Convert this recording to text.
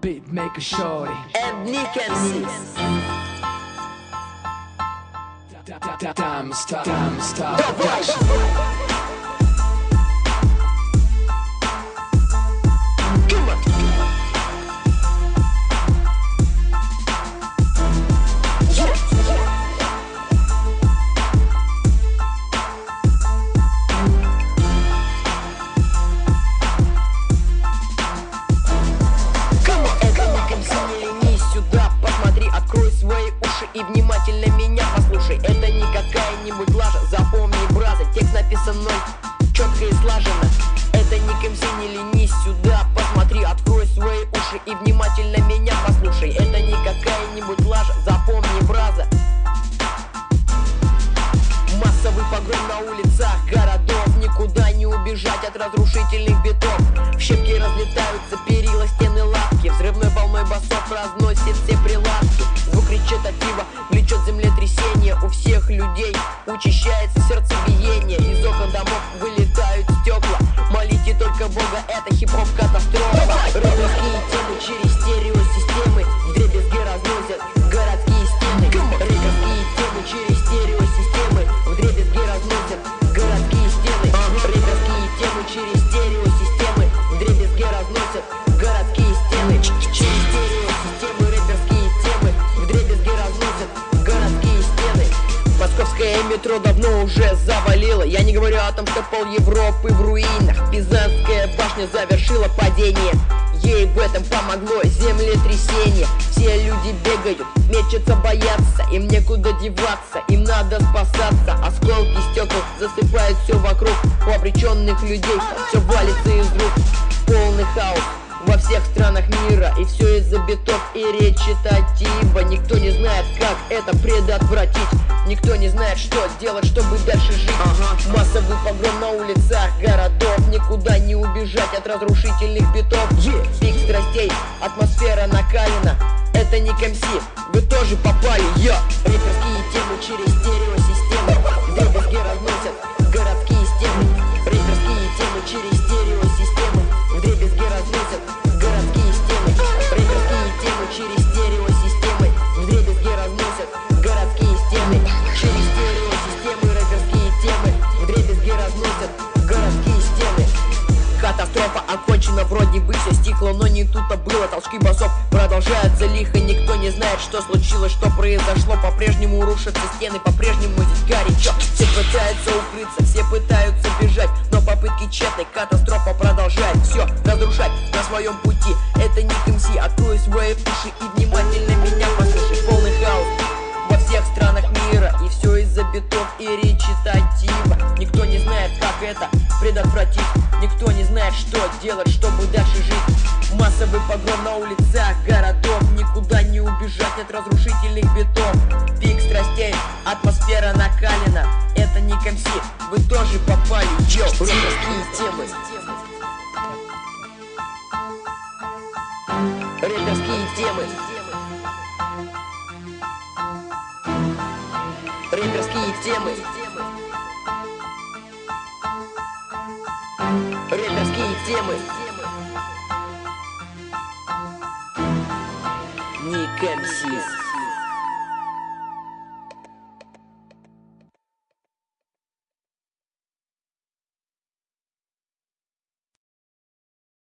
beat maker shorty and Nick MCs. Diamond Star Давай! И внимательно меня послушай. Это не какая-нибудь лажа. Запомни, браза, текст написан мной четко и слаженно. Это не КМС, не ленись, сюда посмотри. Открой свои уши и внимательно меня послушай. Это не какая-нибудь лажа. Запомни, браза. Массовый погром на улицах городов. Никуда не убежать от разрушительных битов. В щепки разлетаются перила, стены, лавки. Взрывной волной басов разносит все прилавки. Звук кричит от пива, влечет землетрясение. У всех людей учащается сердцебиение. Из окон домов вылетают стекла. Молите только Бога, это хип-хоп катастрофа. Рэперские темы через стереосистемы вдребезги разносят городские стены. Рэперские темы через стереосистемы вдребезги разносят городские стены. Рэперские темы через стереосистемы вдребезги разносят городские стены. Через стереосистемы рэперские темы вдребезги разносят городские стены. Московское метро давно уже завалило. Я не говорю о том, что пол Европы в руинах. Пизанская башня завершила падение. Ей в этом помогло землетрясение. Все люди бегают, мечутся, боятся. Им некуда деваться, им надо спасаться. Осколки стекол засыпают все вокруг. У обреченных людей все валится из рук. Полный хаос во всех странах мира. И все из-за битов и речитатива. Никто не знает, как это предотвратить. Никто не знает, что делать, чтобы дальше жить. Массовый погром на улицах городов. Никуда не убежать от разрушительных битов. Пик страстей, атмосфера накалена. Это не КМС, вы тоже попали. Рэперские темы через стереосистемы вдребезги разносят городские стены. Рэперские темы через стереосистемы вдребезги разносят городские стены. Рэперские темы через стереосистемы вдребезги разносят городские стены. Через стереосистемы рэперские темы вдребезги разносят городские стены. Катастрофа окончена, вроде бы все стихло, но не тут-то было. Толчки басов продолжаются лихо. Никто не знает, что случилось, что произошло. По-прежнему рушатся стены, по-прежнему здесь горячо. Все пытаются укрыться, все пытаются бежать, но попытки тщетны. Катастрофа продолжает все разрушать на своем пути. Это не КМС, открой свои уши и внимательно меня послушай. Полный хаос во всех странах мира. И все из-за битов и речитатива. Никто не знает, как это предотвратить. Никто не знает, что делать, чтобы дальше жить. Массовый погром на улицах городов. Никуда не убежать от разрушительных битов. Пик страстей, атмосфера накалена. Это не КМС, вы тоже попали. Рэперские темы. Рэперские темы. Рэперские темы. Рэперские темы. Ник МС.